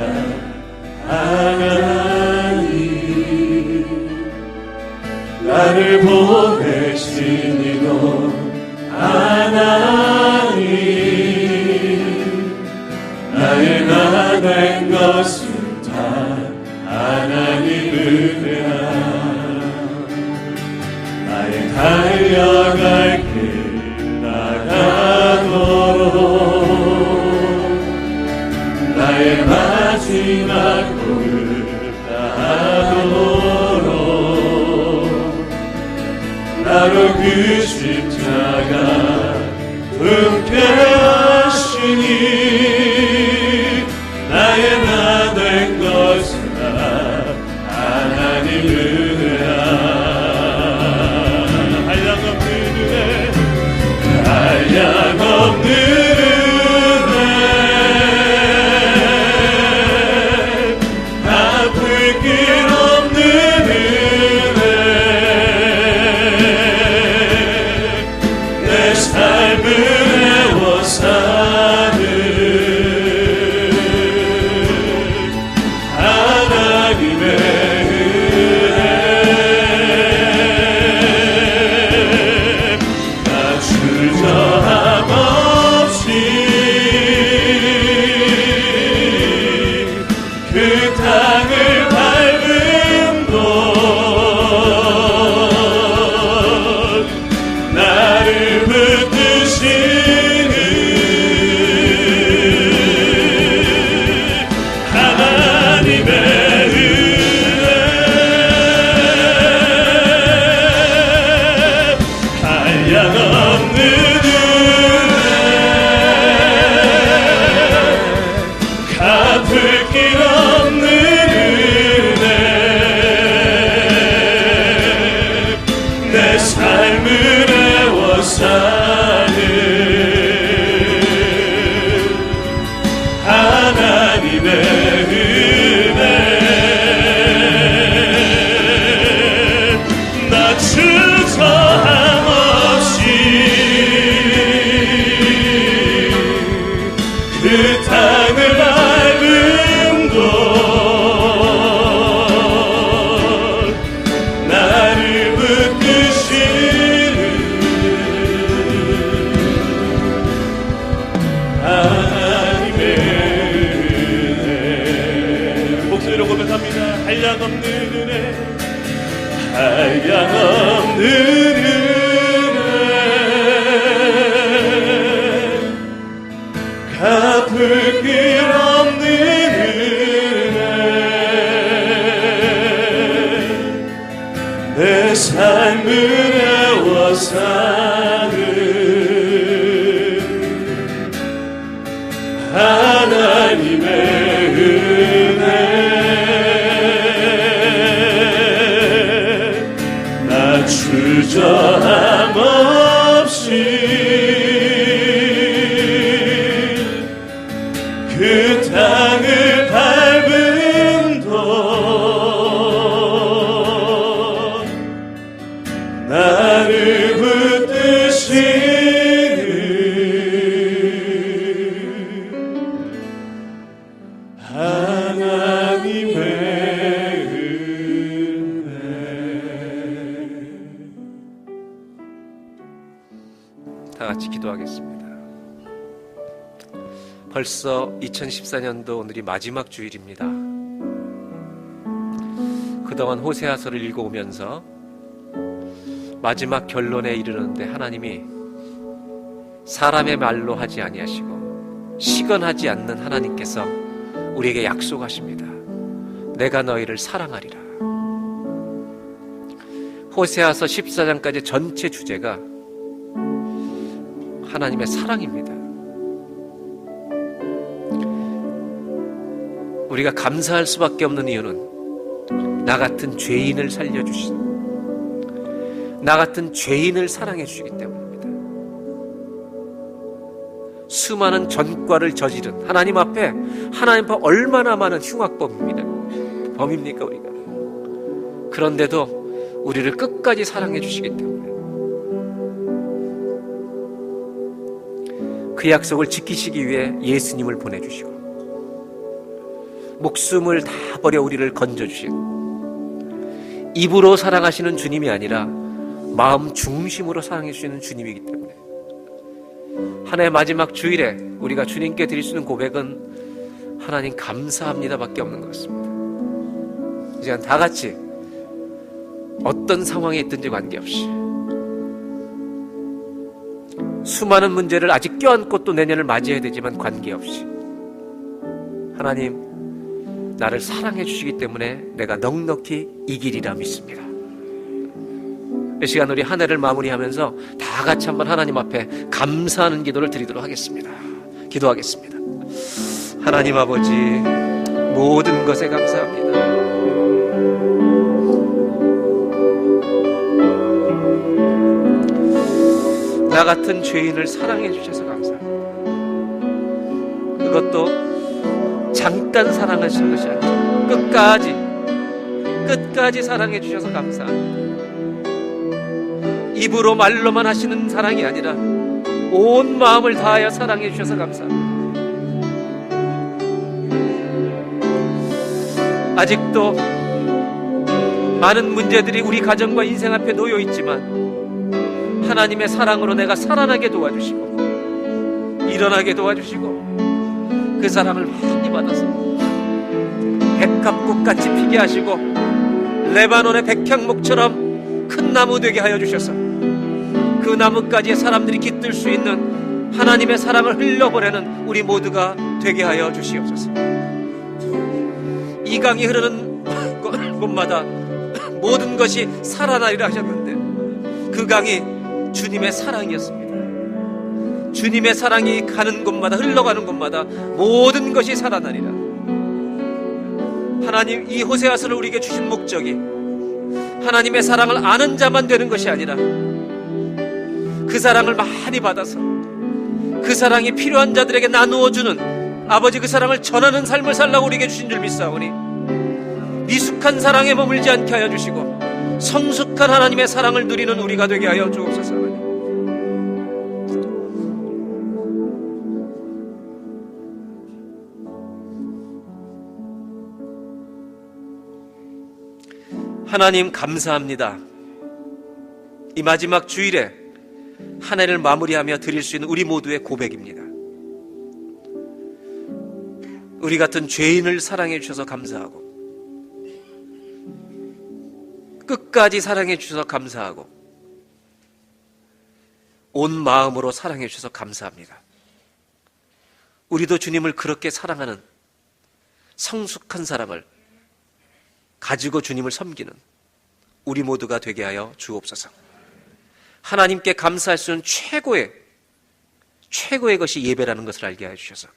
Speaker 2: 하나님, 나를 보내시니도 하나님, 나의 나 된 것은 다 하나님 은혜야. 나의 달려갈 길 나가도록 나의 마지막 꿈을 따도록 한량없는 은혜 갚을 길 없는 은혜 내 삶을 애워 사는 하나님의 은혜 나 주저함 없이 그 땅을 밟은 도 나를 붙드시는 하나님의 은혜.
Speaker 1: 다 같이 기도하겠습니다. 벌써 2014년도 오늘이 마지막 주일입니다. 그동안 호세아서를 읽어오면서 마지막 결론에 이르는데 하나님이 사람의 말로 하지 아니하시고 시건하지 않는 하나님께서 우리에게 약속하십니다. 내가 너희를 사랑하리라. 호세아서 14장까지 전체 주제가 하나님의 사랑입니다. 우리가 감사할 수밖에 없는 이유는 나 같은 죄인을 살려주신, 나 같은 죄인을 사랑해 주시기 때문입니다. 수많은 전과를 저지른 하나님 앞에 얼마나 많은 범입니까 우리가. 그런데도 우리를 끝까지 사랑해 주시기 때문에 그 약속을 지키시기 위해 예수님을 보내주시고 목숨을 다 버려 우리를 건져주신, 입으로 사랑하시는 주님이 아니라 마음 중심으로 사랑해 주시는 주님이기 때문에 한 해 마지막 주일에 우리가 주님께 드릴 수 있는 고백은 하나님 감사합니다 밖에 없는 것 같습니다. 이 시간 다 같이 어떤 상황에 있든지 관계없이, 수많은 문제를 아직 껴안고 또 내년을 맞이해야 되지만 관계없이 하나님 나를 사랑해 주시기 때문에 내가 넉넉히 이기리라 믿습니다. 이 시간 우리 한 해를 마무리하면서 다 같이 한번 하나님 앞에 감사하는 기도를 드리도록 하겠습니다. 기도하겠습니다. 하나님 아버지, 모든 것에 감사합니다. 나 같은 죄인을 사랑해 주셔서 감사합니다. 그것도 잠깐 사랑하시는 것이 아니라 끝까지 사랑해 주셔서 감사합니다. 입으로 말로만 하시는 사랑이 아니라 온 마음을 다하여 사랑해 주셔서 감사합니다. 아직도 많은 문제들이 우리 가정과 인생 앞에 놓여 있지만 하나님의 사랑으로 내가 살아나게 도와주시고 일어나게 도와주시고 그 사랑을 많이 받아서 백합꽃같이 피게 하시고 레바논의 백향목처럼 큰 나무 되게 하여 주셔서 그 나무까지 사람들이 깃들 수 있는 하나님의 사랑을 흘려보내는 우리 모두가 되게 하여 주시옵소서. 이 강이 흐르는 곳마다 모든 것이 살아나리라 하셨는데 그 강이 주님의 사랑이었습니다. 주님의 사랑이 가는 곳마다, 흘러가는 곳마다 모든 것이 살아나리라. 하나님, 이 호세아서를 우리에게 주신 목적이 하나님의 사랑을 아는 자만 되는 것이 아니라 그 사랑을 많이 받아서 그 사랑이 필요한 자들에게 나누어주는, 아버지 그 사랑을 전하는 삶을 살라고 우리에게 주신 줄 믿사오니 미숙한 사랑에 머물지 않게 하여 주시고 성숙한 하나님의 사랑을 누리는 우리가 되게 하여 주옵소서. 하나님 감사합니다. 이 마지막 주일에 한 해를 마무리하며 드릴 수 있는 우리 모두의 고백입니다. 우리 같은 죄인을 사랑해 주셔서 감사하고 끝까지 사랑해 주셔서 감사하고 온 마음으로 사랑해 주셔서 감사합니다. 우리도 주님을 그렇게 사랑하는 성숙한 사랑을 가지고 주님을 섬기는 우리 모두가 되게 하여 주옵소서. 하나님께 감사할 수 있는 최고의 것이 예배라는 것을 알게 해 주셔서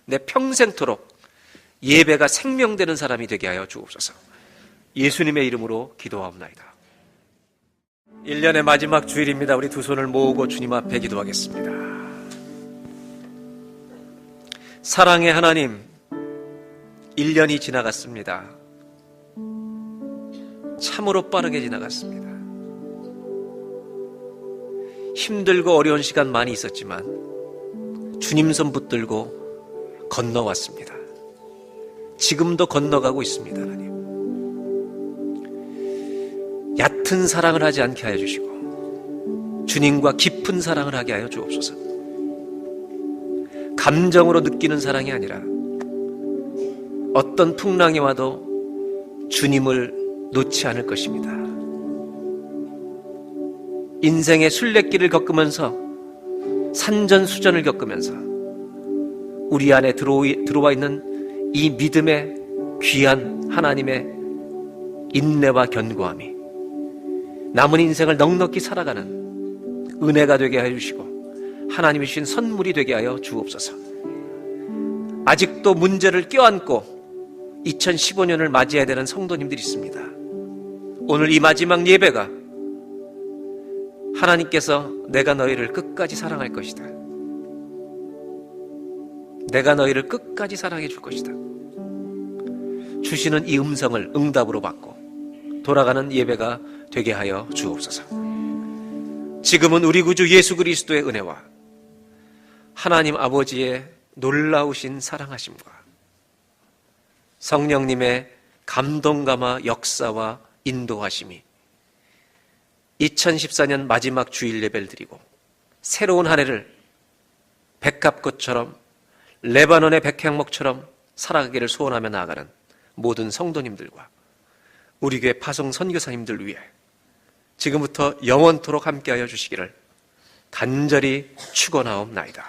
Speaker 1: 내 평생토록 예배가 생명되는 사람이 되게 하여 주옵소서. 예수님의 이름으로 기도하옵나이다. 1년의 마지막 주일입니다. 우리 두 손을 모으고 주님 앞에 기도하겠습니다. 사랑의 하나님, 1년이 지나갔습니다. 참으로 빠르게 지나갔습니다. 힘들고 어려운 시간 많이 있었지만 주님 손 붙들고 건너왔습니다. 지금도 건너가고 있습니다. 하나님, 얕은 사랑을 하지 않게 하여 주시고 주님과 깊은 사랑을 하게 하여 주옵소서. 감정으로 느끼는 사랑이 아니라 어떤 풍랑이 와도 주님을 놓지 않을 것입니다. 인생의 순례길을 겪으면서 산전수전을 겪으면서 우리 안에 들어와 있는 이 믿음의 귀한 하나님의 인내와 견고함이 남은 인생을 넉넉히 살아가는 은혜가 되게 하여 주시고 하나님이 주신 선물이 되게 하여 주옵소서. 아직도 문제를 껴안고 2015년을 맞이해야 되는 성도님들이 있습니다. 오늘 이 마지막 예배가 하나님께서 내가 너희를 끝까지 사랑할 것이다, 내가 너희를 끝까지 사랑해 줄 것이다 주시는 이 음성을 응답으로 받고 돌아가는 예배가 되게 하여 주옵소서. 지금은 우리 구주 예수 그리스도의 은혜와 하나님 아버지의 놀라우신 사랑하심과 성령님의 감동감화 역사와 인도하심이 2014년 마지막 주일 예배를 드리고 새로운 한 해를 백합꽃처럼 레바논의 백향목처럼 살아가기를 소원하며 나아가는 모든 성도님들과 우리 교회 파송 선교사님들 위해 지금부터 영원토록 함께하여 주시기를 간절히 축원하옵나이다.